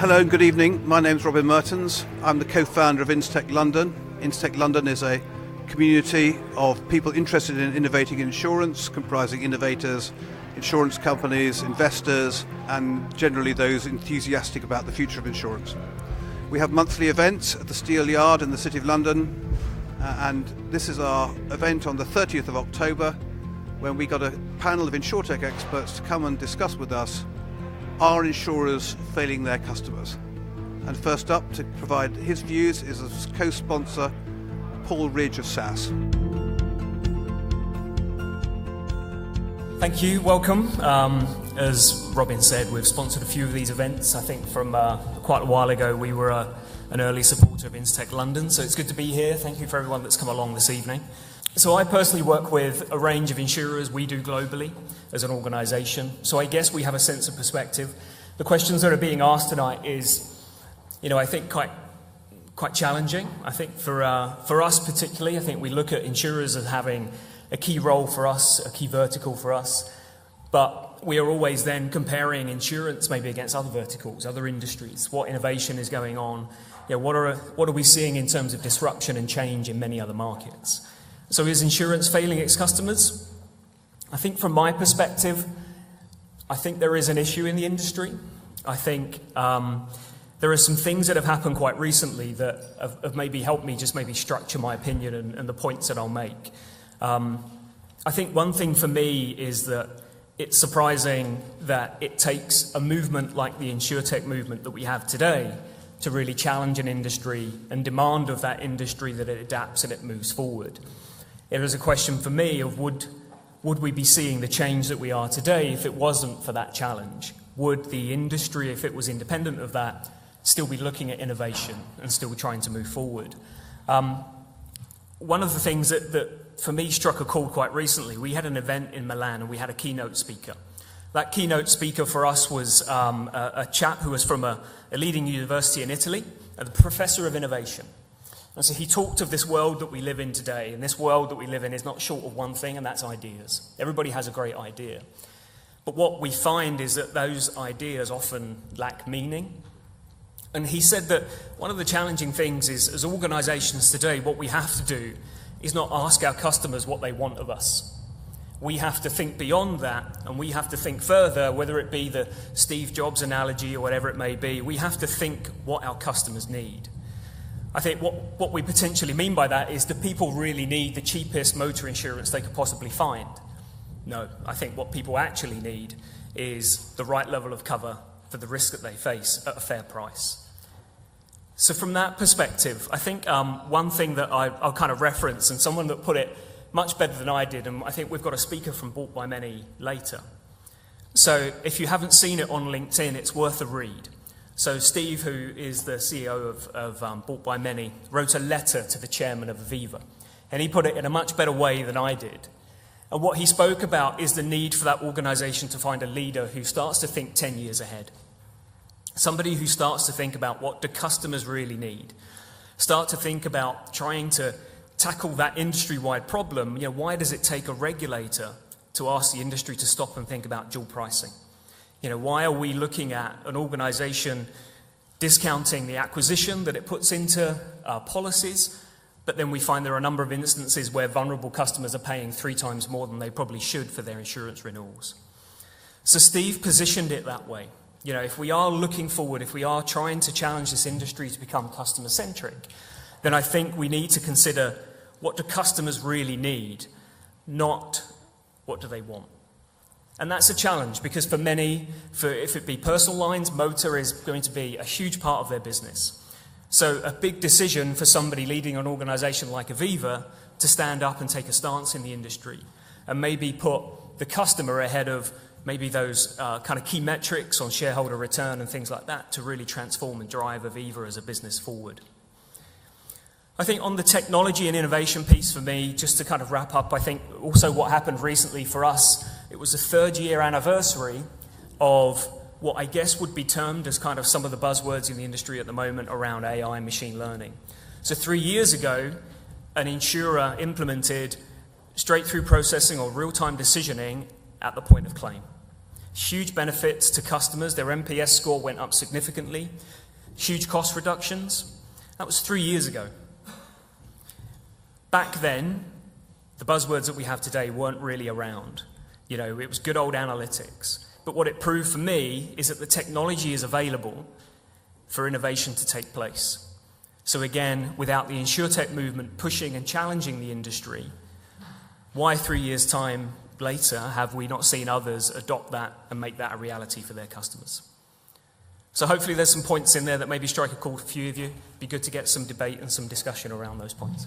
Hello and good evening. My name's Robin Mertens. I'm the co-founder of InsTech London. InsTech London is a community of people interested in innovating in insurance, comprising innovators, insurance companies, investors, and generally those enthusiastic about the future of insurance. We have monthly events at the Steel Yard in the City of London, and this is our event on the 30th of October, when we got a panel of Insurtech experts to come and discuss with us, are insurers failing their customers? And first up to provide his views is a co-sponsor, Paul Ridge of SAS. Thank you, welcome. As Robin said, we've sponsored a few of these events. I think from quite a while ago we were an early supporter of InsTech London, so it's good to be here. Thank you for everyone that's come along this evening. So I personally work with a range of insurers we do globally as an organisation, so I guess we have a sense of perspective. The questions that are being asked tonight is, I think quite challenging. I think for us particularly, I think we look at insurers as having a key role for us, a key vertical for us, but we are always then comparing insurance maybe against other verticals, other industries. What innovation is going on? What are we seeing in terms of disruption and change in many other markets? So is insurance failing its customers? I think from my perspective, I think there is an issue in the industry. I think there are some things that have happened quite recently that have maybe helped me just maybe structure my opinion and the points that I'll make. I think one thing for me is that it's surprising that it takes a movement like the Insurtech movement that we have today to really challenge an industry and demand of that industry that it adapts and it moves forward. It is a question for me of would we be seeing the change that we are today if it wasn't for that challenge? Would the industry, if it was independent of that, still be looking at innovation and still trying to move forward? One of the things that for me struck a chord quite recently, we had an event in Milan and we had a keynote speaker. That keynote speaker for us was a chap who was from a leading university in Italy, a professor of innovation. And so he talked of this world that we live in today, and this world that we live in is not short of one thing, and that's ideas. Everybody has a great idea. But what we find is that those ideas often lack meaning. And he said that one of the challenging things is, as organisations today, what we have to do is not ask our customers what they want of us. We have to think beyond that, and we have to think further, whether it be the Steve Jobs analogy or whatever it may be. We have to think what our customers need. I think what we potentially mean by that is, do people really need the cheapest motor insurance they could possibly find? No, I think what people actually need is the right level of cover for the risk that they face at a fair price. So from that perspective, I think one thing that I'll kind of reference, and someone that put it much better than I did, and I think we've got a speaker from Bought by Many later. So if you haven't seen it on LinkedIn, it's worth a read. So Steve, who is the CEO of Bought by Many, wrote a letter to the chairman of Aviva, and he put it in a much better way than I did. And what he spoke about is the need for that organisation to find a leader who starts to think 10 years ahead. Somebody who starts to think about what do customers really need. Start to think about trying to tackle that industry-wide problem. Why does it take a regulator to ask the industry to stop and think about dual pricing? Why are we looking at an organisation discounting the acquisition that it puts into policies, but then we find there are a number of instances where vulnerable customers are paying 3 times more than they probably should for their insurance renewals? So Steve positioned it that way. If we are looking forward, if we are trying to challenge this industry to become customer-centric, then I think we need to consider what do customers really need, not what do they want. And that's a challenge because for many, if it be personal lines, motor is going to be a huge part of their business. So a big decision for somebody leading an organisation like Aviva to stand up and take a stance in the industry and maybe put the customer ahead of maybe those kind of key metrics on shareholder return and things like that to really transform and drive Aviva as a business forward. I think on the technology and innovation piece for me, just to kind of wrap up, I think also what happened recently for us, it was the 3rd year anniversary of what I guess would be termed as kind of some of the buzzwords in the industry at the moment around AI and machine learning. So 3 years ago, an insurer implemented straight-through processing or real-time decisioning at the point of claim. Huge benefits to customers. Their NPS score went up significantly. Huge cost reductions. That was 3 years ago. Back then, the buzzwords that we have today weren't really around. You know, it was good old analytics. But what it proved for me is that the technology is available for innovation to take place. So again, without the Insurtech movement pushing and challenging the industry, why 3 years' time later have we not seen others adopt that and make that a reality for their customers? So hopefully there's some points in there that maybe strike a chord for a few of you. Be good to get some debate and some discussion around those points.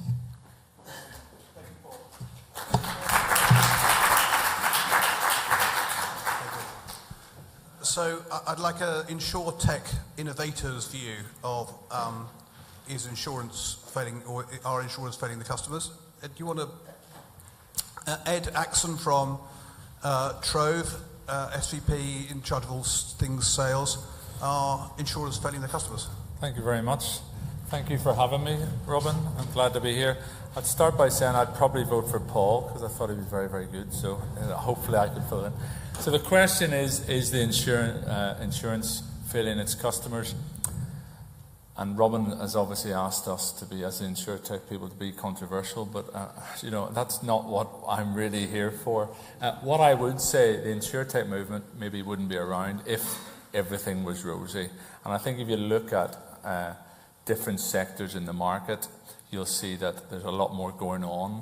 So I'd like an Insurtech innovator's view of is insurance failing, or are insurance failing the customers? Do you want to, Ed Axon from Trove, SVP in charge of all things sales, are insurers failing their customers? Thank you very much. Thank you for having me, Robin. I'm glad to be here. I'd start by saying I'd probably vote for Paul because I thought he was very, very good. So hopefully I could fill in. So the question is the insurance failing its customers? And Robin has obviously asked us to be, as the Insurtech people, to be controversial, but you know, that's not what I'm really here for. What I would say, the Insurtech movement maybe wouldn't be around if everything was rosy. And I think if you look at different sectors in the market, you'll see that there's a lot more going on.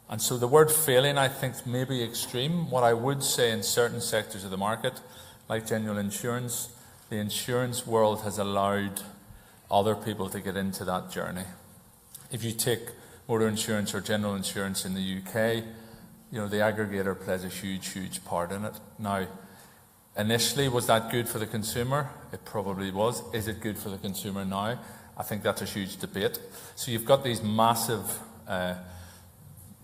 And so the word failing, I think, may be extreme. What I would say in certain sectors of the market, like general insurance, the insurance world has allowed other people to get into that journey. If you take motor insurance or general insurance in the UK, you know, the aggregator plays a huge, huge part in it. Now, initially, was that good for the consumer? It probably was. Is it good for the consumer now? I think that's a huge debate. So you've got these massive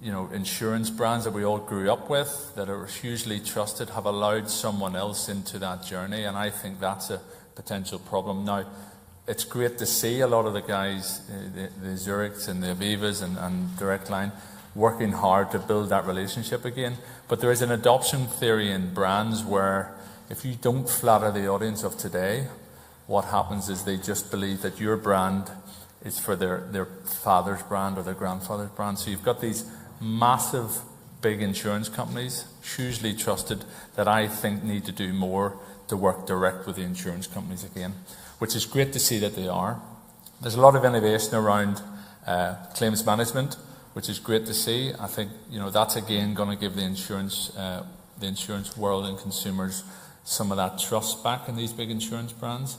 insurance brands that we all grew up with, that are hugely trusted, have allowed someone else into that journey, and I think that's a potential problem. Now, it's great to see a lot of the guys, the Zurichs and the Avivas and Direct Line, working hard to build that relationship again. But there is an adoption theory in brands where if you don't flatter the audience of today, what happens is they just believe that your brand is for their father's brand or their grandfather's brand. So you've got these massive, big insurance companies, hugely trusted, that I think need to do more to work direct with the insurance companies again, which is great to see that they are. There's a lot of innovation around claims management, which is great to see. I think that's again going to give the insurance world and consumers some of that trust back in these big insurance brands.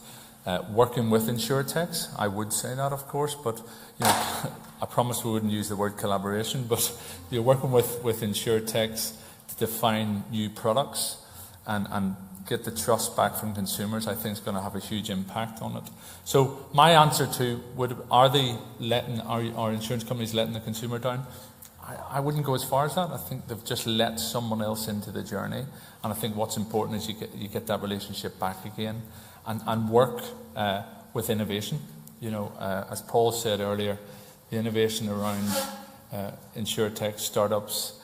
Working with Insurtechs, I would say that, of course, but I promised we wouldn't use the word collaboration, but you're working with Insurtechs to define new products and get the trust back from consumers, I think is going to have a huge impact on it. So my answer to are insurance companies letting the consumer down? I wouldn't go as far as that. I think they've just let someone else into the journey, and I think what's important is you get that relationship back again and work with innovation. As Paul said earlier, the innovation around Insurtech startups,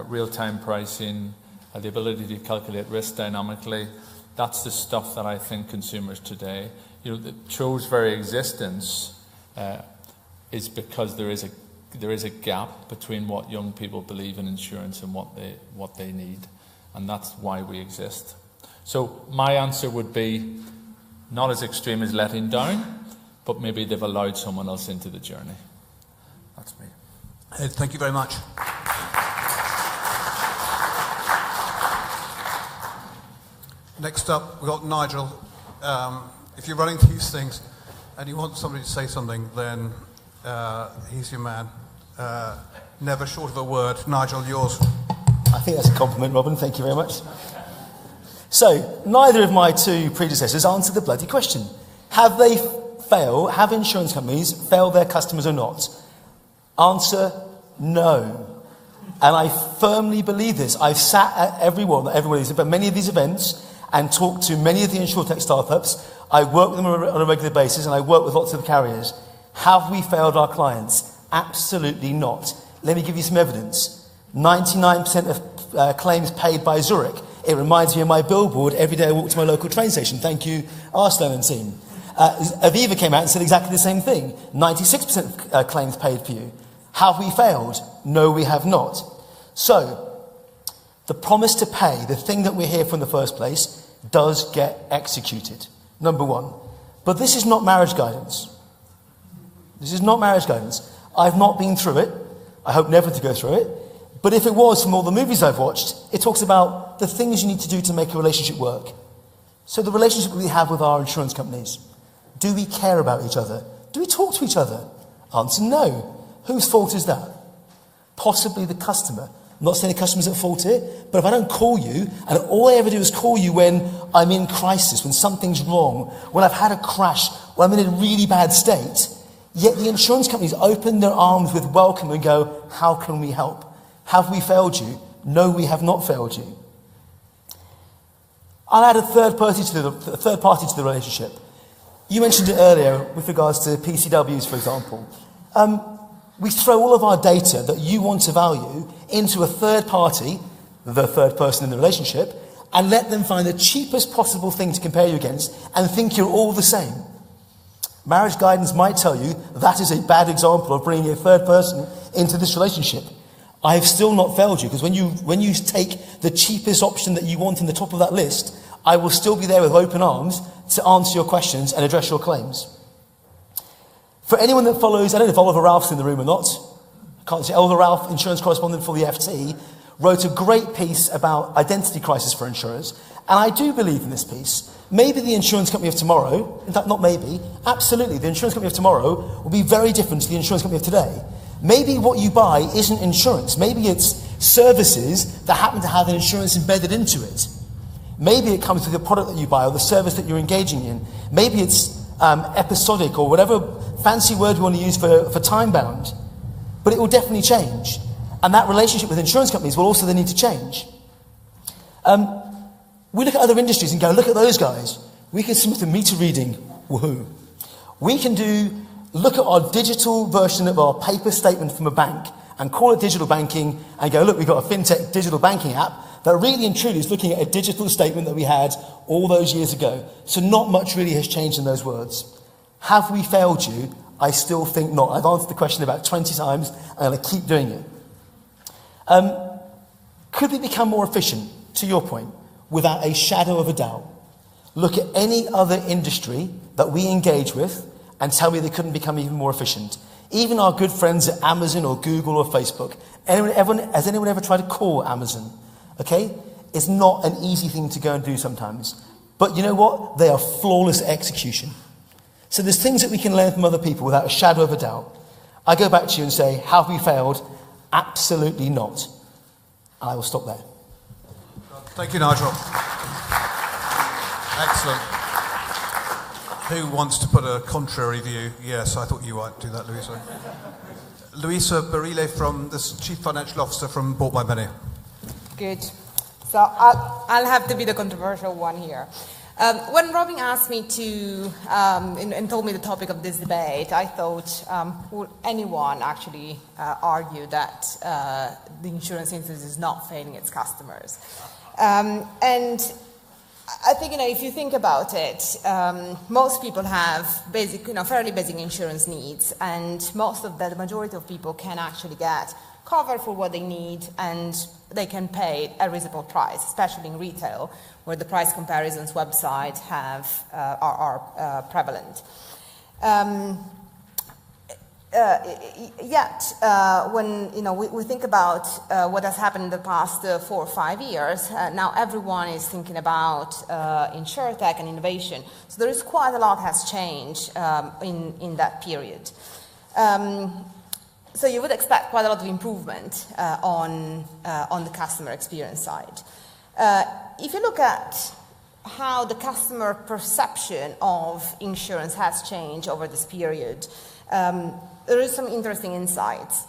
real-time pricing, the ability to calculate risk dynamically, that's the stuff that I think consumers today, the Trove's very existence is because there is a gap between what young people believe in insurance and what they need, and that's why we exist. So my answer would be not as extreme as letting down, but maybe they've allowed someone else into the journey. That's me. Ed, thank you very much. Next up, we've got Nigel. If you're running these things and you want somebody to say something, then he's your man. Never short of a word. Nigel, yours. I think that's a compliment, Robin. Thank you very much. So, neither of my two predecessors answered the bloody question. Have insurance companies failed their customers or not? Answer, no. And I firmly believe this. I've sat at many of these events and talked to many of the Insurtech startups. I work with them on a regular basis, and I work with lots of the carriers. Have we failed our clients? Absolutely not. Let me give you some evidence. 99% of claims paid by Zurich It reminds me of my billboard every day I walk to my local train station. Thank you, Arslan and team. Aviva came out and said exactly the same thing. 96% claims paid for you. Have we failed? No, we have not. So, the promise to pay, the thing that we're here for in the first place, does get executed. Number one. But this is not marriage guidance. This is not marriage guidance. I've not been through it. I hope never to go through it. But if it was, from all the movies I've watched, it talks about the things you need to do to make a relationship work. So the relationship we have with our insurance companies. Do we care about each other? Do we talk to each other? Answer, no. Whose fault is that? Possibly the customer. I'm not saying the customer's at fault here, but if I don't call you, and all I ever do is call you when I'm in crisis, when something's wrong, when I've had a crash, when I'm in a really bad state, yet the insurance companies open their arms with welcome and go, how can we help? Have we failed you? No, we have not failed you. I'll add a third party to the relationship. You mentioned it earlier with regards to PCWs, for example. We throw all of our data that you want to value into a third party, the third person in the relationship, and let them find the cheapest possible thing to compare you against and think you're all the same. Marriage guidance might tell you that is a bad example of bringing a third person into this relationship. I have still not failed you, because when you take the cheapest option that you want in the top of that list, I will still be there with open arms to answer your questions and address your claims. For anyone that follows, I don't know if Oliver Ralph's in the room or not, I can't say, Oliver Ralph, insurance correspondent for the FT, wrote a great piece about identity crisis for insurers, and I do believe in this piece. Maybe the insurance company of tomorrow, in fact not maybe, absolutely, the insurance company of tomorrow will be very different to the insurance company of today. Maybe what you buy isn't insurance. Maybe it's services that happen to have an insurance embedded into it. Maybe it comes with the product that you buy or the service that you're engaging in. Maybe it's episodic or whatever fancy word you want to use for time-bound. But it will definitely change. And that relationship with insurance companies will also then need to change. We look at other industries and go, look at those guys. We can submit a meter reading. Woohoo. We can look at our digital version of our paper statement from a bank and call it digital banking and go, look, we've got a fintech digital banking app that really and truly is looking at a digital statement that we had all those years ago. So not much really has changed in those words. Have we failed you? I still think not. I've answered the question about 20 times and I'm going to keep doing it. Could we become more efficient, to your point, without a shadow of a doubt? Look at any other industry that we engage with and tell me they couldn't become even more efficient. Even our good friends at Amazon or Google or Facebook. Has anyone ever tried to call Amazon? Okay? It's not an easy thing to go and do sometimes. But you know what? They are flawless execution. So there's things that we can learn from other people without a shadow of a doubt. I go back to you and say, have we failed? Absolutely not. And I will stop there. Thank you, Nigel. Excellent. Who wants to put a contrary view? Yes, I thought you might do that, Louisa. Louisa Barile, from the Chief Financial Officer from Bought My Money. Good. So I'll have to be the controversial one here. When Robin asked me to, and told me the topic of this debate, I thought, would anyone actually argue that the insurance industry is not failing its customers? And I think, if you think about it, most people have basic, fairly basic insurance needs, and the majority of people can actually get cover for what they need, and they can pay a reasonable price, especially in retail, where the price comparisons websites are prevalent. Yet, when we think about what has happened in the past 4 or 5 years, now everyone is thinking about Insurtech and innovation. So there is quite a lot has changed in that period. So you would expect quite a lot of improvement on the customer experience side. If you look at how the customer perception of insurance has changed over this period, there is some interesting insights.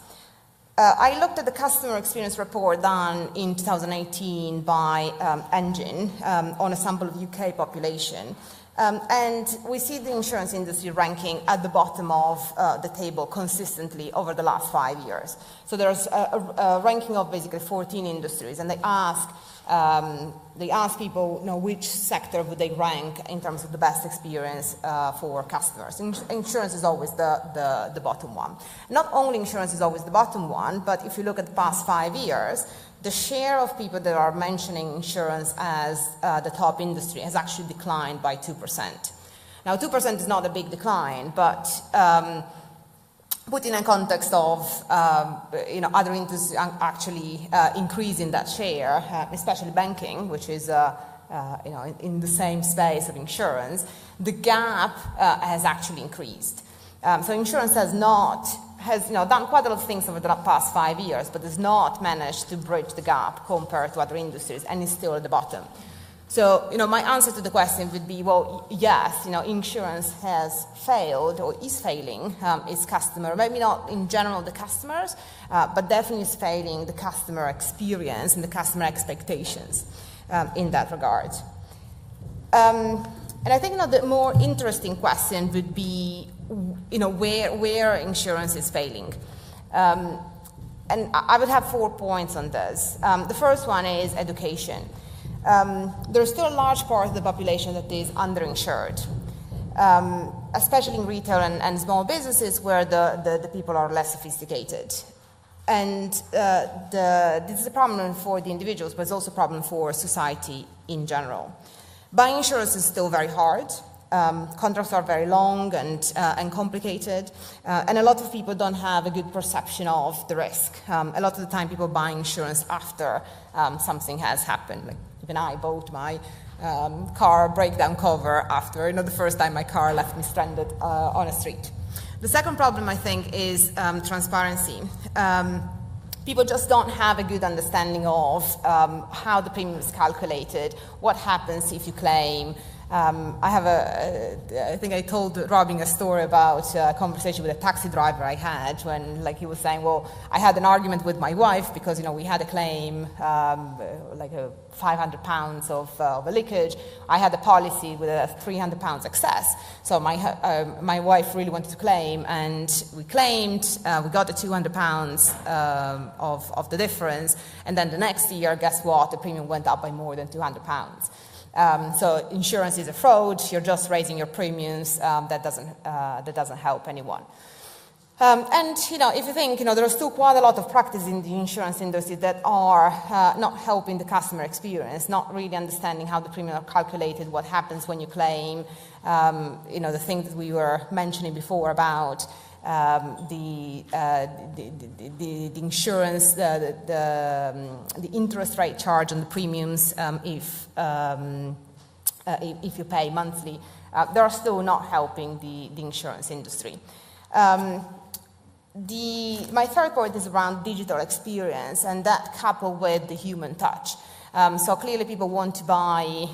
I looked at the customer experience report done in 2018 by Engine on a sample of UK population. And we see the insurance industry ranking at the bottom of the table consistently over the last 5 years. So there's a ranking of basically 14 industries, and they ask people, which sector would they rank in terms of the best experience for customers. Insurance is always the bottom one. Not only insurance is always the bottom one, but if you look at the past 5 years, the share of people that are mentioning insurance as the top industry has actually declined by 2%. Now, 2% is not a big decline, but put in a context of other industries actually increasing that share, especially banking, which is in the same space of insurance, the gap has actually increased. So insurance has done quite a lot of things over the past 5 years, but has not managed to bridge the gap compared to other industries, and is still at the bottom. So, my answer to the question would be, well, yes, insurance has failed or is failing its customer. Maybe not in general the customers, but definitely is failing the customer experience and the customer expectations in that regard. And I think the more interesting question would be, where insurance is failing. And I would have 4 points on this. The first one is education. There's still a large part of the population that is underinsured, especially in retail and small businesses where the people are less sophisticated. And this is a problem for the individuals, but it's also a problem for society in general. Buying insurance is still very hard. Contracts are very long and complicated, and a lot of people don't have a good perception of the risk. A lot of the time people buy insurance after something has happened. Like even I bought my car breakdown cover after the first time my car left me stranded on a street. The second problem, I think, is transparency. People just don't have a good understanding of how the premium is calculated, what happens if you claim. I think I told Robin a story about a conversation with a taxi driver I had when, he was saying, well, I had an argument with my wife because, we had a claim, £500 of a leakage. I had a policy with a £300 excess. So my wife really wanted to claim, and we claimed, we got the £200 of the difference, and then the next year, guess what? The premium went up by more than £200. So insurance is a fraud. You're just raising your premiums. That doesn't help anyone. And if you think, there's still quite a lot of practice in the insurance industry that are not helping the customer experience, not really understanding how the premiums are calculated, what happens when you claim. The thing that we were mentioning before about the insurance, the interest rate charge on the premiums if you pay monthly, they are still not helping the insurance industry. My third point is around digital experience, and that coupled with the human touch. So clearly people want to buy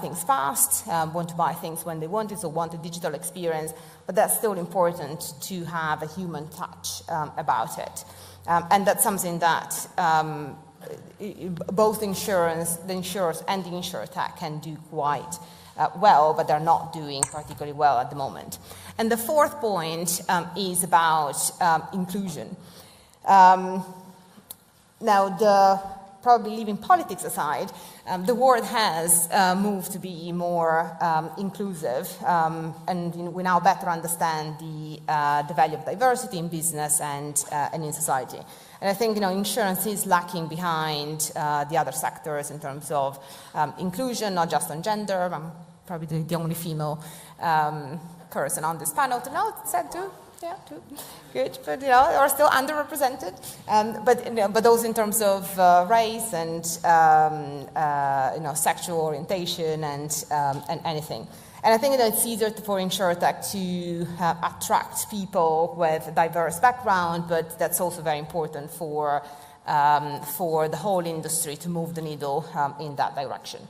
things fast, want to buy things when they want it, so want a digital experience, but that's still important to have a human touch about it. And that's something that both the insurers and the Insurtech can do quite well, but they're not doing particularly well at the moment. And the fourth point is about inclusion. Probably leaving politics aside, the world has moved to be more inclusive, and we now better understand the value of diversity in business and in society. And I think insurance is lacking behind the other sectors in terms of inclusion, not just on gender. I'm probably the only female person on this panel to know. Said too. Yeah, too. Good, but are still underrepresented. But those in terms of race and sexual orientation and anything. And I think that it's easier for Insurtech to attract people with a diverse background, but that's also very important for the whole industry to move the needle in that direction.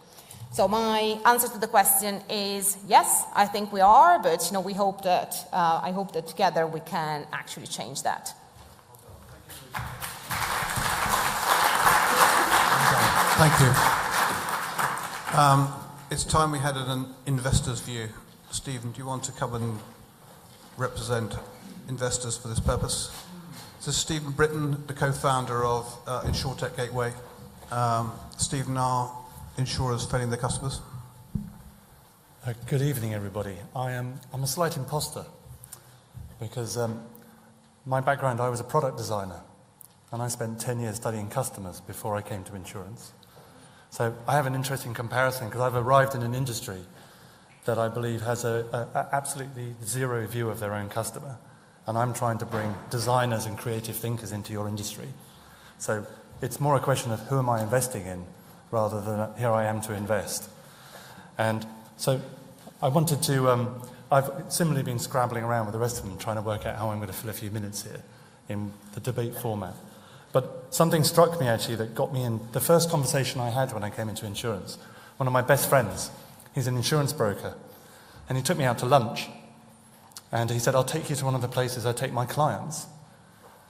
So my answer to the question is yes, I think we are, but we hope that I hope that together we can actually change that. Thank you. it's time we had an investor's view. Stephen, do you want to come and represent investors for this purpose? This is Stephen Britton, the co-founder of Insurtech Gateway. Stephen, are insurers failing their customers? Good evening, everybody. I'm a slight imposter because my background, I was a product designer, and I spent 10 years studying customers before I came to insurance. So I have an interesting comparison because I've arrived in an industry that I believe has a absolutely zero view of their own customer. And I'm trying to bring designers and creative thinkers into your industry. So it's more a question of who am I investing in rather than here I am to invest. And so I wanted to, I've similarly been scrabbling around with the rest of them trying to work out how I'm going to fill a few minutes here in the debate format. But something struck me actually that got me in the first conversation I had when I came into insurance. One of my best friends, he's an insurance broker, and he took me out to lunch. And he said, I'll take you to one of the places I take my clients.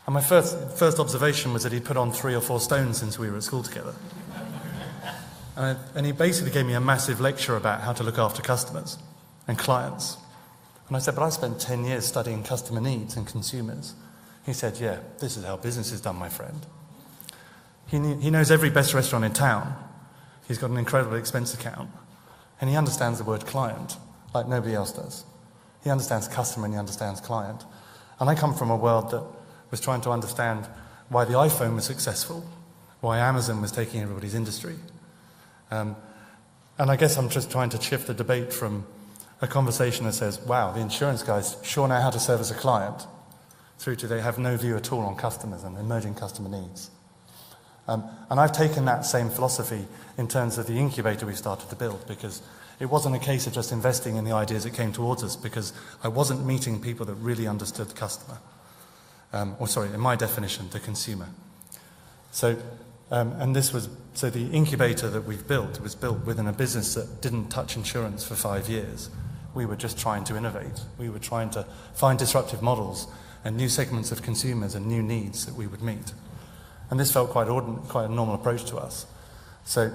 And my first observation was that he'd put on 3 or 4 stones since we were at school together. And he basically gave me a massive lecture about how to look after customers and clients. And I said, but I spent 10 years studying customer needs and consumers. He said, yeah, this is how business is done, my friend. He knows every best restaurant in town. He's got an incredible expense account. And he understands the word client like nobody else does. He understands customer and he understands client. And I come from a world that was trying to understand why the iPhone was successful, why Amazon was taking everybody's industry. And I guess I'm just trying to shift the debate from a conversation that says, wow, the insurance guys sure know how to service a client, through to they have no view at all on customers and emerging customer needs. And I've taken that same philosophy in terms of the incubator we started to build, because it wasn't a case of just investing in the ideas that came towards us, because I wasn't meeting people that really understood the customer. In my definition, the consumer. So the incubator that we've built was built within a business that didn't touch insurance for 5 years. We were just trying to innovate. We were trying to find disruptive models and new segments of consumers and new needs that we would meet. And this felt quite a normal approach to us. So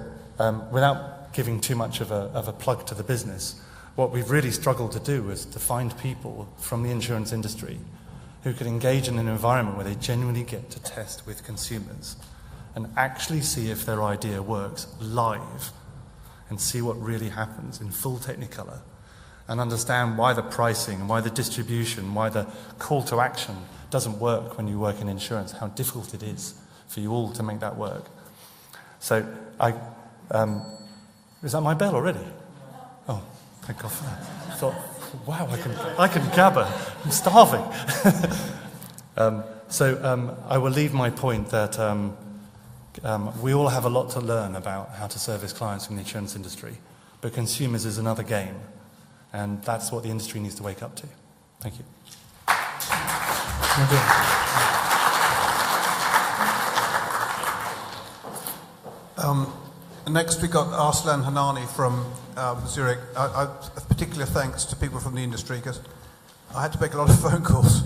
without giving too much of a plug to the business, what we've really struggled to do is to find people from the insurance industry who could engage in an environment where they genuinely get to test with consumers and actually see if their idea works live and see what really happens in full Technicolor and understand why the pricing, why the distribution, why the call to action doesn't work when you work in insurance, how difficult it is for you all to make that work. So is that my bell already? Oh, thank God for that. I thought, wow, I can gabber. I'm starving. I will leave my point that we all have a lot to learn about how to service clients from the insurance industry, but consumers is another game, and that's what the industry needs to wake up to. Thank you. Next we got Arslan Hanani from Zurich. A particular thanks to people from the industry, because I had to make a lot of phone calls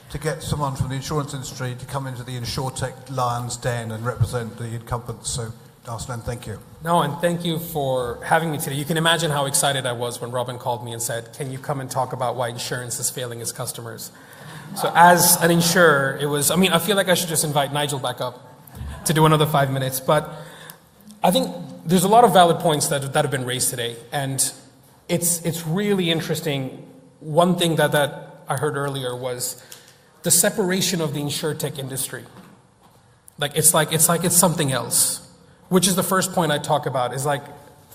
to get someone from the insurance industry to come into the Insurtech Lion's Den and represent the incumbents. So, Arslan, thank you. No, and thank you for having me today. You can imagine how excited I was when Robin called me and said, can you come and talk about why insurance is failing its customers? So as an insurer, I feel like I should just invite Nigel back up to do another 5 minutes. But I think there's a lot of valid points that have been raised today. And it's really interesting. One thing that I heard earlier was the separation of the Insurtech industry. It's something else, which is the first point I talk about, is like,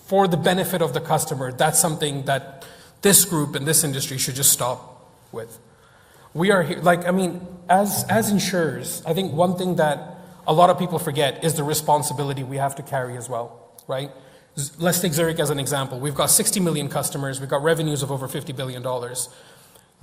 for the benefit of the customer, that's something that this group and this industry should just stop with. We are here, as insurers, I think one thing that a lot of people forget is the responsibility we have to carry as well, right? Let's take Zurich as an example. We've got 60 million customers. We've got revenues of over $50 billion.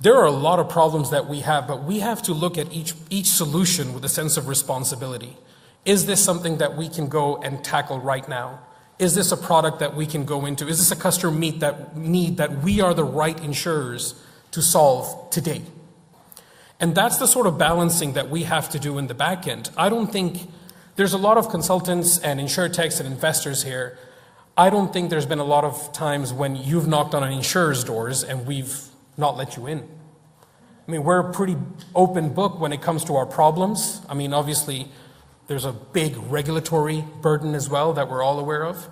There are a lot of problems that we have, but we have to look at each solution with a sense of responsibility. Is this something that we can go and tackle right now? Is this a product that we can go into? Is this a customer need that we are the right insurers to solve today? And that's the sort of balancing that we have to do in the back end. I don't think there's a lot of consultants and insurtechs and investors here. I don't think there's been a lot of times when you've knocked on an insurer's doors and we've not let you in. I mean, we're a pretty open book when it comes to our problems. I mean, obviously, there's a big regulatory burden as well that we're all aware of.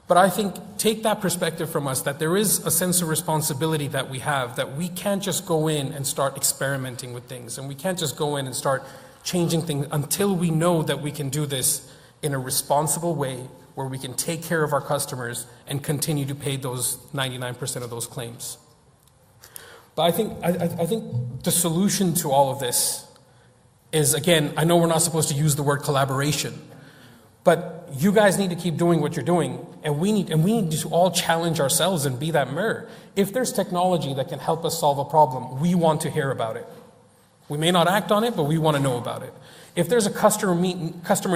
But I think take that perspective from us, that there is a sense of responsibility that we have, that we can't just go in and start experimenting with things, and we can't just go in and start changing things until we know that we can do this in a responsible way where we can take care of our customers and continue to pay those 99% of those claims. But I think the solution to all of this is, again, I know we're not supposed to use the word collaboration, but you guys need to keep doing what you're doing, and we need to all challenge ourselves and be that mirror. If there's technology that can help us solve a problem, we want to hear about it. We may not act on it, but we want to know about it. If there's a customer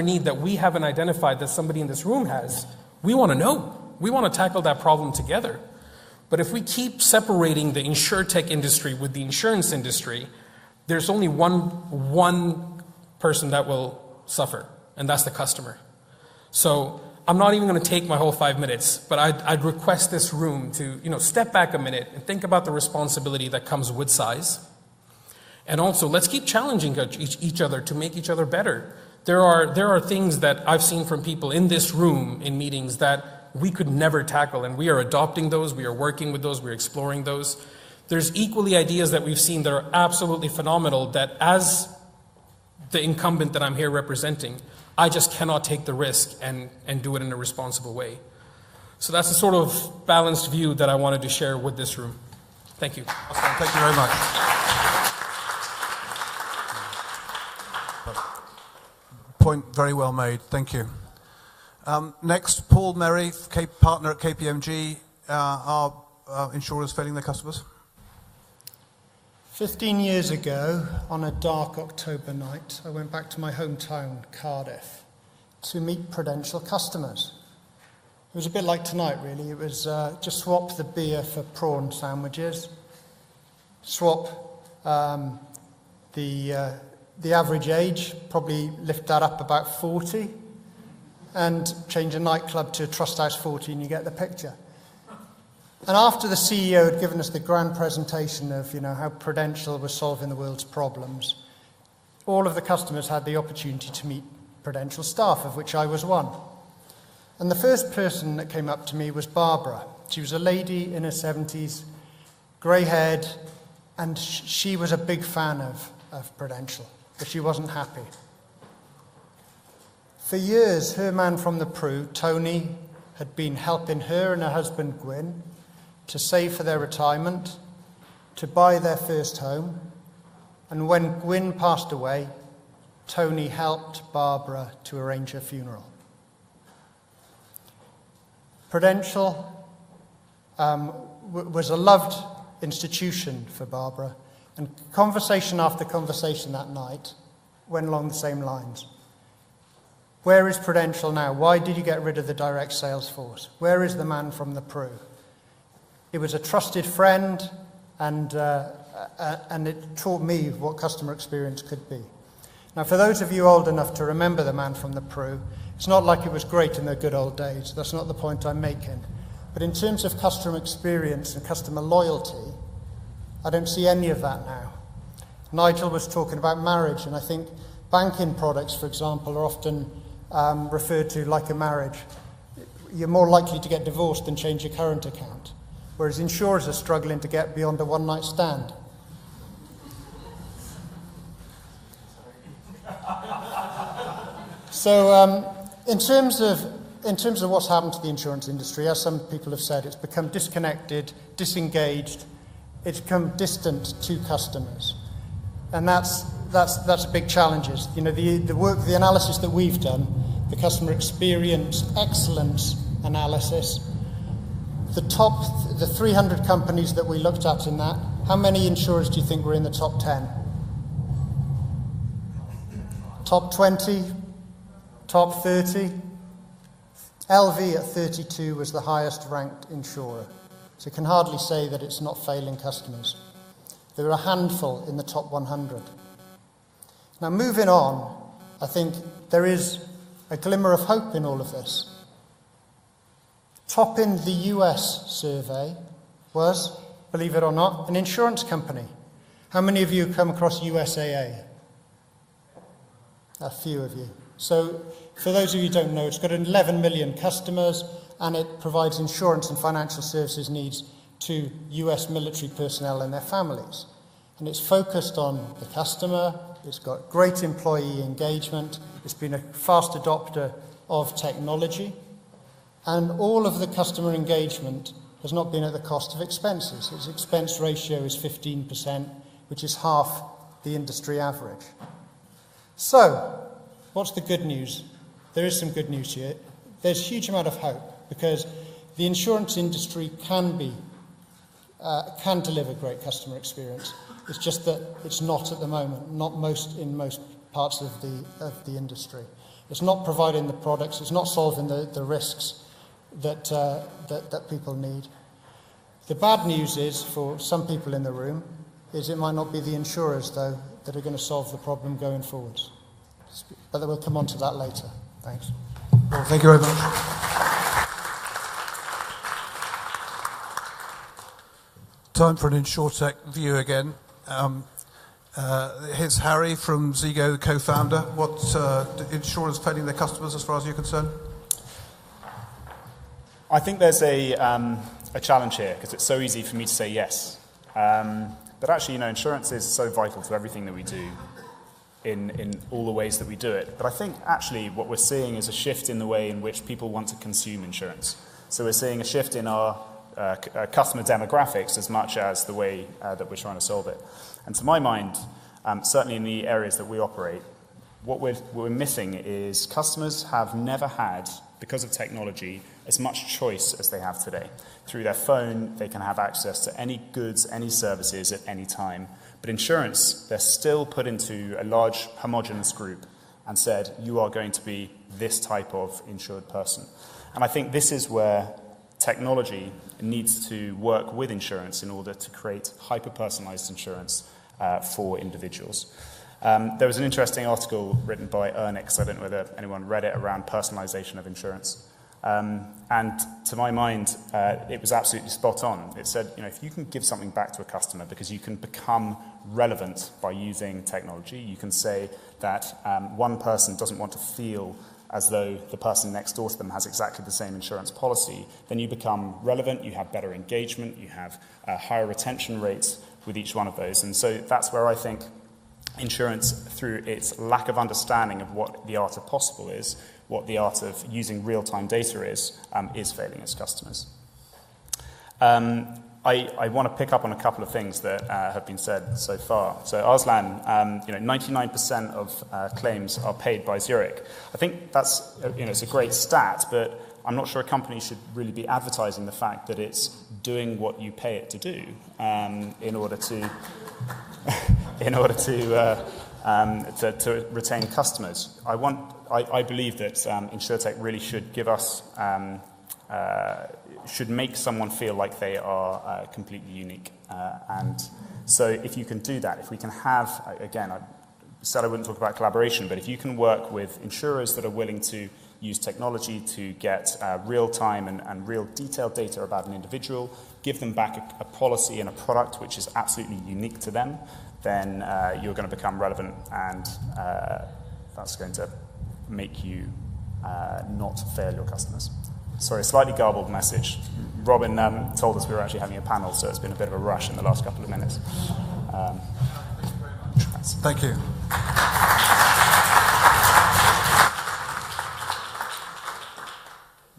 need that we haven't identified that somebody in this room has, we want to know. We want to tackle that problem together. But if we keep separating the Insurtech industry with the insurance industry, there's only one person that will suffer, and that's the customer. So I'm not even going to take my whole 5 minutes, but I'd request this room to step back a minute and think about the responsibility that comes with size. And also, let's keep challenging each other to make each other better. There are things that I've seen from people in this room in meetings that we could never tackle, and we are adopting those, we are working with those, we're exploring those. There's equally ideas that we've seen that are absolutely phenomenal that, as the incumbent that I'm here representing, I just cannot take the risk and do it in a responsible way. So that's the sort of balanced view that I wanted to share with this room. Thank you. Awesome. Thank you very much. Point very well made. Thank you. Next, Paul Merry, partner at KPMG. Are insurers failing their customers? 15 years ago, on a dark October night, I went back to my hometown, Cardiff, to meet Prudential customers. It was a bit like tonight, really. It was just swap the beer for prawn sandwiches, swap the average age, probably lift that up about 40, and change a nightclub to Trust House 40, and you get the picture. And after the CEO had given us the grand presentation of how Prudential was solving the world's problems, all of the customers had the opportunity to meet Prudential staff, of which I was one. And the first person that came up to me was Barbara. She was a lady in her 70s, grey-haired, and she was a big fan of Prudential, but she wasn't happy. For years, her man from the Pru, Tony, had been helping her and her husband, Gwyn, to save for their retirement, to buy their first home. And when Gwyn passed away, Tony helped Barbara to arrange her funeral. Prudential was a loved institution for Barbara, and conversation after conversation that night went along the same lines. Where is Prudential now? Why did you get rid of the direct sales force? Where is the man from the Pru? It was a trusted friend, and it taught me what customer experience could be. Now, for those of you old enough to remember the man from the Pru, it's not like it was great in the good old days. That's not the point I'm making. But in terms of customer experience and customer loyalty, I don't see any of that now. Nigel was talking about marriage, and I think banking products, for example, are often referred to like a marriage. You're more likely to get divorced than change your current account, whereas insurers are struggling to get beyond a one-night stand. So in terms of what's happened to the insurance industry, as some people have said, it's become disconnected, disengaged, it's become distant to customers. And that's a big challenge. The work, the analysis that we've done, the customer experience excellence analysis, the 300 companies that we looked at in that, how many insurers do you think were in the top 10? Top 20? Top 30? LV at 32 was the highest ranked insurer. So you can hardly say that it's not failing customers. There are a handful in the top 100. Now, moving on, I think there is a glimmer of hope in all of this. top in the US survey was, believe it or not, an insurance company. How many of you come across USAA? A few of you. So, for those of you who don't know, it's got 11 million customers, and it provides insurance and financial services needs to US military personnel and their families. And it's focused on the customer, it's got great employee engagement, it's been a fast adopter of technology, and all of the customer engagement has not been at the cost of expenses. Its expense ratio is 15%, which is half the industry average. So, what's the good news? There is some good news here. There's a huge amount of hope, because the insurance industry can deliver great customer experience. It's just that it's not at the moment, not in most parts of the industry. It's not providing the products, it's not solving the risks that people need. The bad news is, for some people in the room, is it might not be the insurers, though, that are going to solve the problem going forwards. But we'll come on to that later. Thanks. Well, thank you very much. Time for an Insurtech view again. Here's Harry from Zego, the co-founder. What insurers failing their customers as far as you're concerned? I think there's a challenge here, because it's so easy for me to say yes. But actually, insurance is so vital to everything that we do in all the ways that we do it. But I think actually what we're seeing is a shift in the way in which people want to consume insurance. So we're seeing a shift in our customer demographics as much as the way that we're trying to solve it. And to my mind, certainly in the areas that we operate, what we're missing is customers have never had, because of technology, as much choice as they have today. Through their phone, they can have access to any goods, any services at any time. But insurance, they're still put into a large homogenous group and said, you are going to be this type of insured person. And I think this is where technology needs to work with insurance in order to create hyper-personalized insurance for individuals. There was an interesting article written by Ernix, I don't know whether anyone read it, around personalization of insurance. And to my mind, it was absolutely spot on. It said, if you can give something back to a customer because you can become relevant by using technology, you can say that one person doesn't want to feel as though the person next door to them has exactly the same insurance policy, then you become relevant, you have better engagement, you have higher retention rates with each one of those. And so that's where I think insurance, through its lack of understanding of what the art of possible is, what the art of using real-time data is failing its customers. I want to pick up on a couple of things that have been said so far. So Arslan, 99% of claims are paid by Zurich. I think that's, it's a great stat, but I'm not sure a company should really be advertising the fact that it's doing what you pay it to do in order to retain customers. I believe that Insurtech really should give us, should make someone feel like they are completely unique. And so if you can do that, if we can have, again, I said I wouldn't talk about collaboration, but if you can work with insurers that are willing to use technology to get real-time and real detailed data about an individual, give them back a policy and a product which is absolutely unique to them, then you're going to become relevant, and that's going to make you not fail your customers. Sorry, a slightly garbled message. Robin told us we were actually having a panel, so it's been a bit of a rush in the last couple of minutes. Thank you.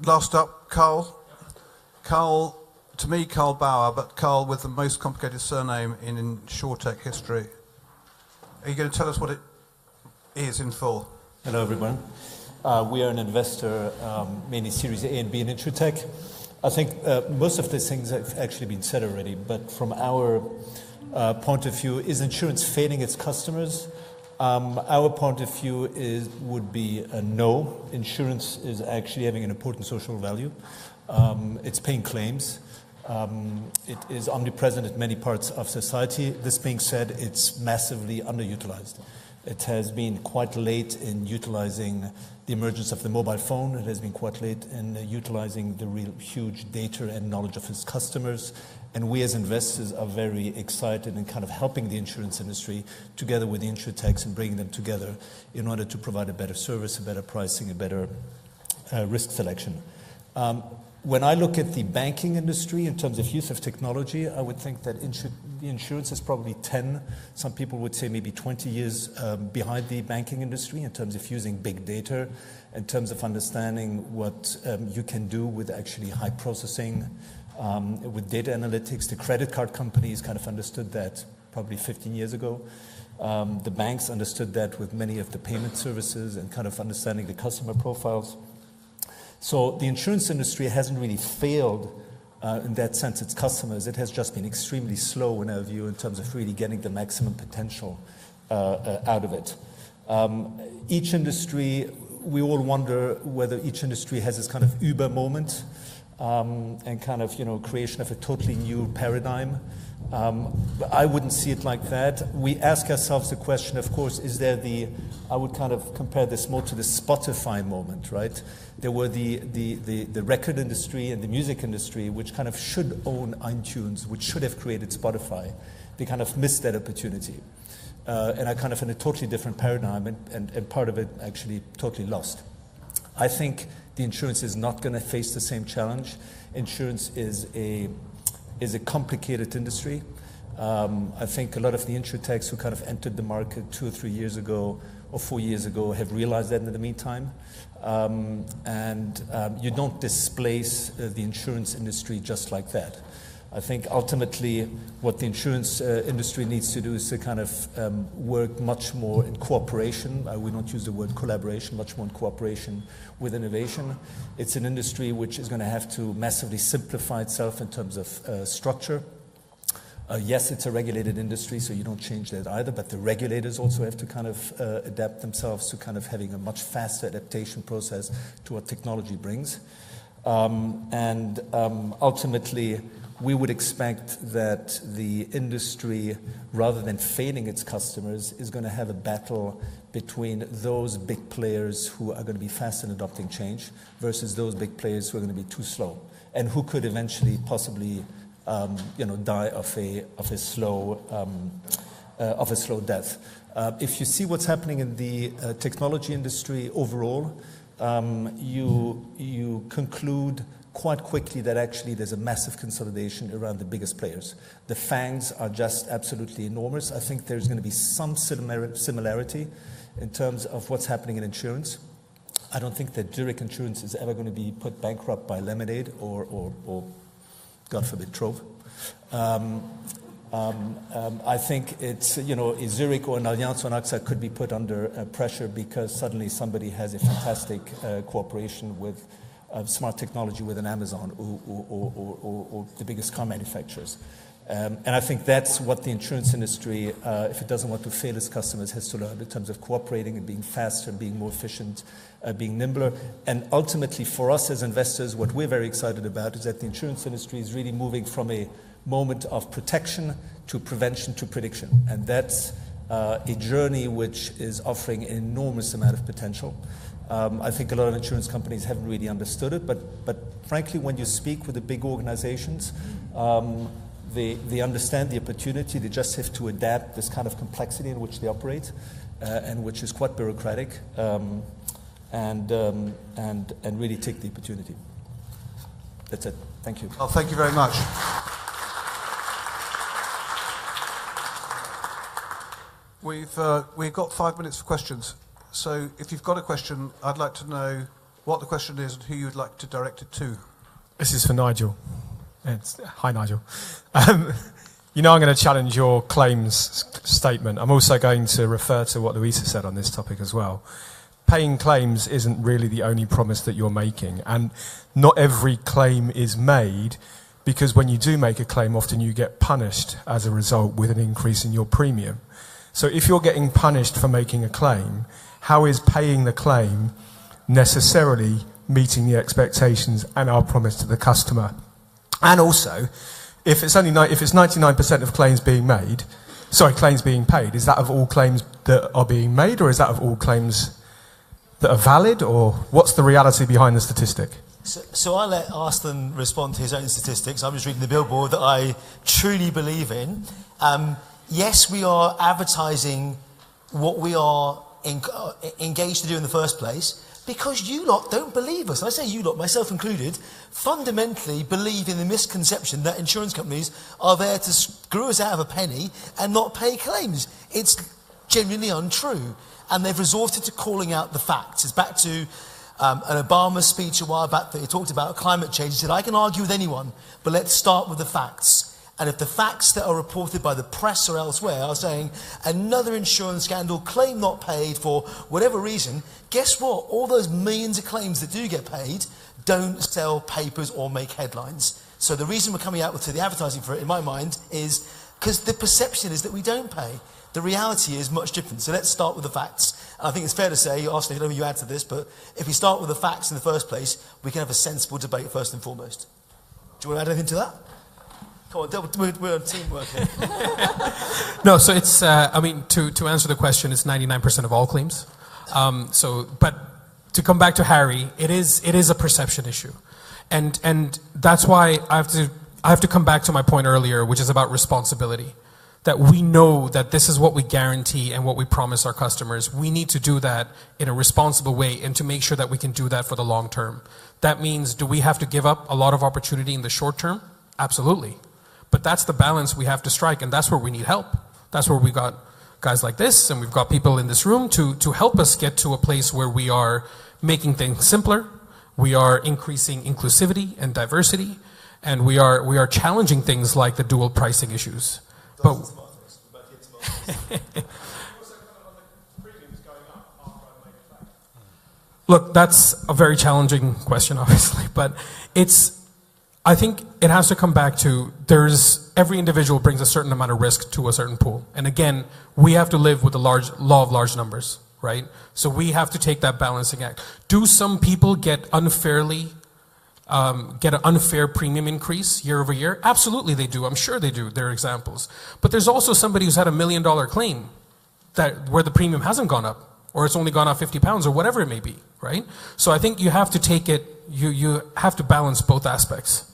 Last up, Carl. Carl, to me, Carl Bauer, but Carl with the most complicated surname in Insurtech history. Are you going to tell us what it is in full? Hello, everyone. We are an investor, mainly Series A and B in Insurtech. I think most of these things have actually been said already, but from our point of view, is insurance failing its customers? Our point of view would be a no. Insurance is actually having an important social value. It's paying claims. It is omnipresent in many parts of society. This being said, it's massively underutilized. It has been quite late in utilizing the emergence of the mobile phone. It has been quite late in utilizing the real huge data and knowledge of its customers. And we as investors are very excited in kind of helping the insurance industry together with the Insurtechs and bringing them together in order to provide a better service, a better pricing, a better risk selection. When I look at the banking industry in terms of use of technology, I would think that the insurance is probably 10, some people would say maybe 20 years behind the banking industry in terms of using big data, in terms of understanding what you can do with actually high processing, with data analytics. The credit card companies kind of understood that probably 15 years ago. The banks understood that with many of the payment services and kind of understanding the customer profiles. So the insurance industry hasn't really failed in that sense its customers. It has just been extremely slow in our view in terms of really getting the maximum potential out of it. Each industry, we all wonder whether each industry has this kind of Uber moment and kind of, creation of a totally new paradigm. I wouldn't see it like that. We ask ourselves the question, of course, is there I would kind of compare this more to the Spotify moment, right? There were the record industry and the music industry, which kind of should own iTunes, which should have created Spotify. They kind of missed that opportunity. And are kind of in a totally different paradigm and part of it actually totally lost. I think the insurance is not going to face the same challenge. Insurance is a complicated industry. I think a lot of the Insurtechs who kind of entered the market 2 or 3 years ago or 4 years ago have realized that in the meantime. You don't displace the insurance industry just like that. I think ultimately what the insurance industry needs to do is to kind of work much more in cooperation. We don't use the word collaboration, much more in cooperation with innovation. It's an industry which is going to have to massively simplify itself in terms of structure. Yes, it's a regulated industry, so you don't change that either, but the regulators also have to kind of adapt themselves to kind of having a much faster adaptation process to what technology brings. Ultimately, we would expect that the industry, rather than failing its customers, is going to have a battle between those big players who are going to be fast in adopting change versus those big players who are going to be too slow and who could eventually possibly die of a slow death. If you see what's happening in the technology industry overall, you conclude quite quickly that actually there's a massive consolidation around the biggest players. The FANGs are just absolutely enormous. I think there's going to be some similarity in terms of what's happening in insurance. I don't think that Zurich Insurance is ever going to be put bankrupt by Lemonade or God forbid, Trove. I think it's, Zurich or an Allianz or an AXA could be put under pressure because suddenly somebody has a fantastic cooperation with smart technology with an Amazon or the biggest car manufacturers. And I think that's what the insurance industry, if it doesn't want to fail its customers, has to learn in terms of cooperating and being faster and being more efficient, being nimbler. And ultimately, for us as investors, what we're very excited about is that the insurance industry is really moving from a moment of protection to prevention to prediction. And that's a journey which is offering an enormous amount of potential. I think a lot of insurance companies haven't really understood it, but frankly, when you speak with the big organizations, they understand the opportunity. They just have to adapt this kind of complexity in which they operate, and which is quite bureaucratic, and really take the opportunity. That's it. Thank you. Well, thank you very much. We've got 5 minutes for questions. So if you've got a question, I'd like to know what the question is and who you'd like to direct it to. This is for Nigel. Hi, Nigel. I'm going to challenge your claims statement. I'm also going to refer to what Louisa said on this topic as well. Paying claims isn't really the only promise that you're making, and not every claim is made because when you do make a claim, often you get punished as a result with an increase in your premium. So if you're getting punished for making a claim, how is paying the claim necessarily meeting the expectations and our promise to the customer? And also, if it's 99% of claims being paid, is that of all claims that are being made, or is that of all claims that are valid, or what's the reality behind the statistic? So I let Arslan respond to his own statistics. I'm just reading the billboard that I truly believe in. Yes, we are advertising what we are engaged to do in the first place, because you lot don't believe us. I say you lot, myself included, fundamentally believe in the misconception that insurance companies are there to screw us out of a penny and not pay claims. It's genuinely untrue. And they've resorted to calling out the facts. It's back to an Obama speech a while back that he talked about climate change. He said, I can argue with anyone, but let's start with the facts. And if the facts that are reported by the press or elsewhere are saying another insurance scandal, claim not paid for whatever reason, guess what? All those millions of claims that do get paid don't sell papers or make headlines. So the reason we're coming out with the advertising for it, in my mind, is because the perception is that we don't pay. The reality is much different. So let's start with the facts. And I think it's fair to say, Arslan, I don't know if you add to this, but if we start with the facts in the first place, we can have a sensible debate first and foremost. Do you want to add anything to that? Come on, we're on teamwork here. No, so it's, to answer the question, it's 99% of all claims. But to come back to Harry, it is a perception issue. And that's why I have to come back to my point earlier, which is about responsibility. That we know that this is what we guarantee and what we promise our customers. We need to do that in a responsible way and to make sure that we can do that for the long term. That means, do we have to give up a lot of opportunity in the short term? Absolutely. But that's the balance we have to strike, and that's where we need help. That's where we got guys like this, and we've got people in this room to help us get to a place where we are making things simpler, we are increasing inclusivity and diversity, and we are challenging things like the dual pricing issues. But look, that's a very challenging question, obviously, but I think it has to come back to every individual brings a certain amount of risk to a certain pool. And again, we have to live with the law of large numbers, right? So we have to take that balancing act. Do some people get an unfair premium increase year over year? Absolutely they do. I'm sure they do. There are examples. But there's also somebody who's had $1 million claim where the premium hasn't gone up, or it's only gone up £50 or whatever it may be, right? So I think you have to take it, you have to balance both aspects.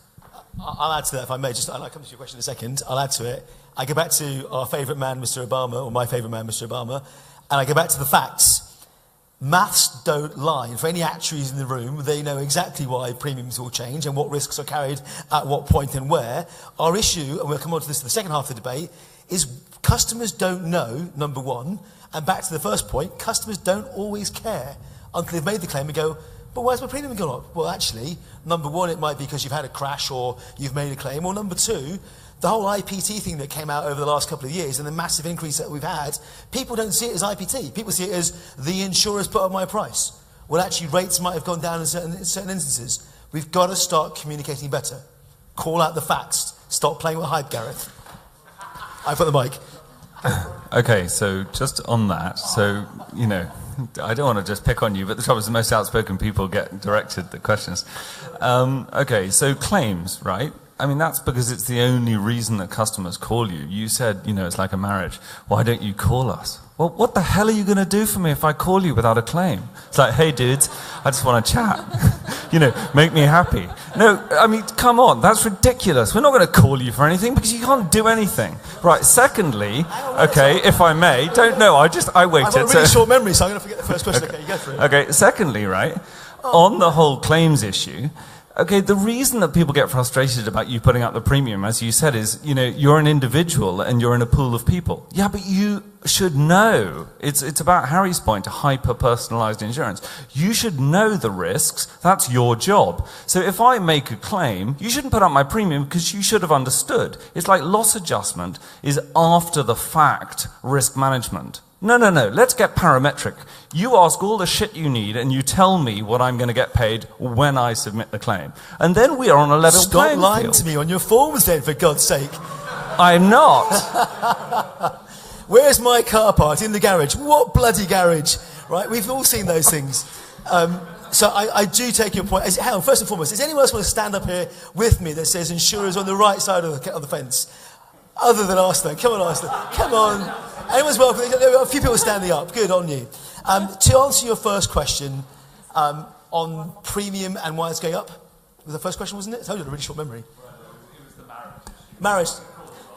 I'll add to that if I may. I'll come to your question in a second. I'll add to it. I go back to our favourite man, Mr. Obama, or my favourite man, Mr. Obama, and I go back to the facts. Maths don't lie. For any actuaries in the room, they know exactly why premiums will change and what risks are carried at what point and where. Our issue, and we'll come on to this in the second half of the debate, is customers don't know, number one, and back to the first point, customers don't always care until they've made the claim and go, but where's my premium gone up? Well, actually, number one, it might be because you've had a crash or you've made a claim, or number two, the whole IPT thing that came out over the last couple of years and the massive increase that we've had, people don't see it as IPT. People see it as the insurers put up my price. Well, actually, rates might have gone down in certain instances. We've got to start communicating better. Call out the facts. Stop playing with hype, Gareth. I've got the mic. Okay, so just on that, I don't want to just pick on you, but the trouble is the most outspoken people get directed the questions. Okay, so claims, right? I mean, that's because it's the only reason that customers call you. You said, it's like a marriage. Why don't you call us? Well, what the hell are you going to do for me if I call you without a claim? It's like, hey, dudes, I just want to chat. Make me happy. No, I mean, come on, that's ridiculous. We're not going to call you for anything because you can't do anything. Right, secondly, okay, if I may, I waited. I've got a really short memory, so I'm going to forget the first question. Okay, you go for it. Okay, secondly, right, on the whole claims issue, okay, the reason that people get frustrated about you putting up the premium, as you said, is, you're an individual and you're in a pool of people. Yeah, but you should know. It's about Harry's point, hyper-personalized insurance. You should know the risks. That's your job. So if I make a claim, you shouldn't put up my premium because you should have understood. It's like loss adjustment is after the fact risk management. No. Let's get parametric. You ask all the shit you need and you tell me what I'm going to get paid when I submit the claim. And then we are on a level playing field. Stop lying to me on your forms then, for God's sake. I'm not. Where's my car part? In the garage. What bloody garage? Right? We've all seen those things. So I do take your point. Hang on, first and foremost, does anyone else want to stand up here with me that says insurers on the right side of the fence? Other than Arslan. Come on, Arslan. Come on. Anyone's welcome. A few people standing up. Good on you. To answer your first question on premium and why it's going up, was the first question, wasn't it? I told you I had a really short memory. It was the Marriage.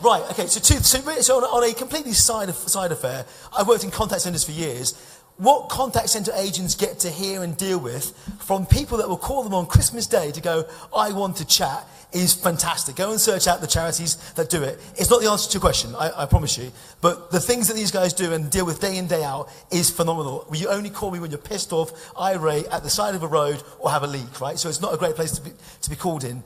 Right, okay, so on a completely side affair, I've worked in contact centres for years. What contact centre agents get to hear and deal with from people that will call them on Christmas Day to go, I want to chat, is fantastic. Go and search out the charities that do it. It's not the answer to your question, I promise you. But the things that these guys do and deal with day in, day out is phenomenal. You only call me when you're pissed off, irate, at the side of a road, or have a leak, right? So it's not a great place to be called in.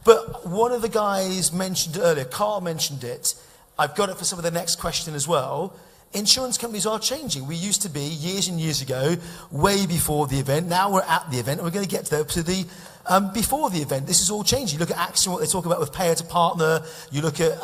But one of the guys mentioned earlier, Carl mentioned it, I've got it for some of the next question as well. Insurance companies are changing. We used to be, years and years ago, way before the event. Now we're at the event, and we're going to get to the before the event. This is all changing. You look at Action, what they talk about with payer to partner. You look at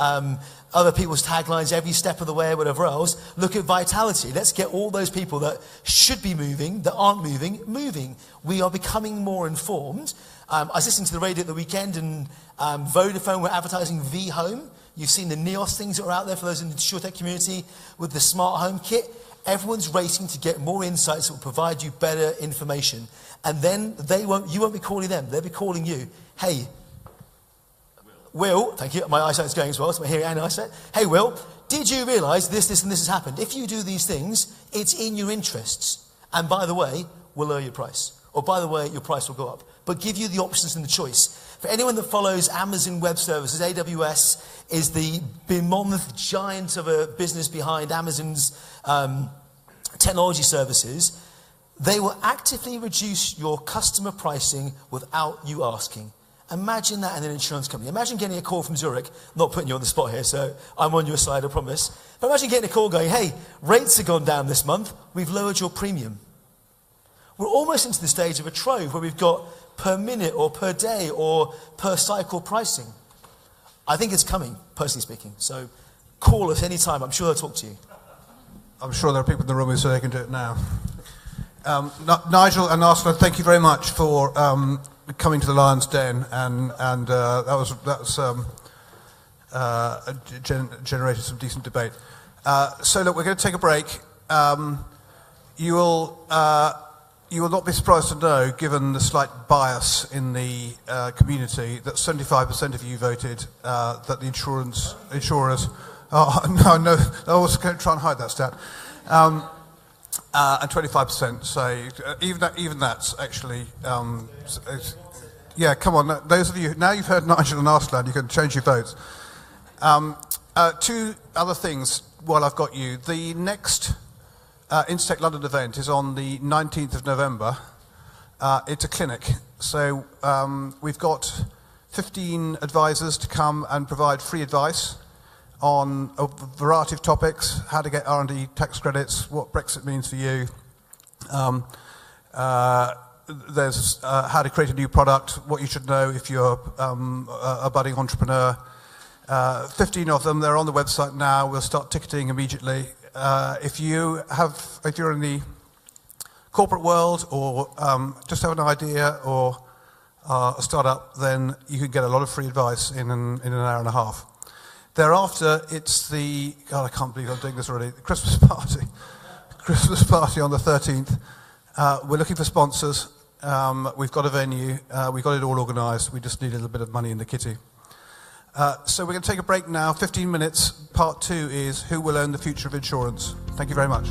other people's taglines, every step of the way, whatever else. Look at Vitality. Let's get all those people that should be moving, that aren't moving. We are becoming more informed. I was listening to the radio at the weekend, and Vodafone were advertising V-Home. You've seen the NEOS things that are out there for those in the Insurtech community with the smart home kit. Everyone's racing to get more insights that will provide you better information. And then you won't be calling them, they'll be calling you. Hey, Will, thank you, my eyesight's going as well, so my hearing and eyesight. Hey, Will, did you realise this, and this has happened? If you do these things, it's in your interests. And by the way, we'll lower your price. Or by the way, your price will go up. But give you the options and the choice. For anyone that follows Amazon Web Services, AWS is the behemoth giant of a business behind Amazon's technology services. They will actively reduce your customer pricing without you asking. Imagine that in an insurance company. Imagine getting a call from Zurich, not putting you on the spot here, so I'm on your side, I promise. But imagine getting a call going, hey, rates have gone down this month, we've lowered your premium. We're almost into the stage of a Trove where we've got per minute or per day or per cycle pricing. I think it's coming, personally speaking. So call us anytime. I'm sure they'll talk to you. I'm sure there are people in the room who say they can do it now. Nigel and Arslan, thank you very much for coming to the Lion's Den, and that generated some decent debate. So look, we're going to take a break. You will not be surprised to know, given the slight bias in the community, that 75% of you voted that the insurers. Oh no! I was going to try and hide that stat. And 25% say even that's actually. Yeah, come on. Those of you now you've heard Nigel and Arslan, you can change your votes. Two other things while I've got you. The next InsTech London event is on the 19th of November. It's a clinic. So we've got 15 advisors to come and provide free advice on a variety of topics: how to get R&D tax credits, what Brexit means for you. There's how to create a new product, what you should know if you're a budding entrepreneur. 15 of them, they're on the website now. We'll start ticketing immediately. If you're in the corporate world or just have an idea or a startup, then you can get a lot of free advice in an hour and a half. Thereafter, it's I can't believe I'm doing this already, the Christmas party. Christmas party on the 13th. We're looking for sponsors. We've got a venue. We've got it all organised. We just need a little bit of money in the kitty. So we're going to take a break now, 15 minutes. Part 2 is Who Will Own the Future of Insurance? Thank you very much.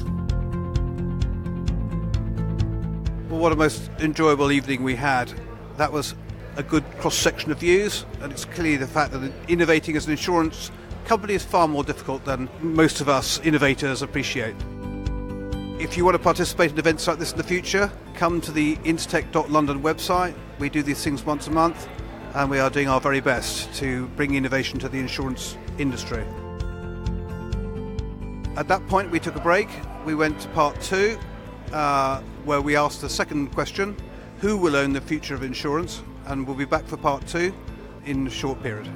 Well, what a most enjoyable evening we had. That was a good cross-section of views, and it's clearly the fact that innovating as an insurance company is far more difficult than most of us innovators appreciate. If you want to participate in events like this in the future, come to the Instech London website. We do these things once a month, and we are doing our very best to bring innovation to the insurance industry. At that point, we took a break. We went to part 2, where we asked the second question, who will own the future of insurance? And we'll be back for part 2 in a short period.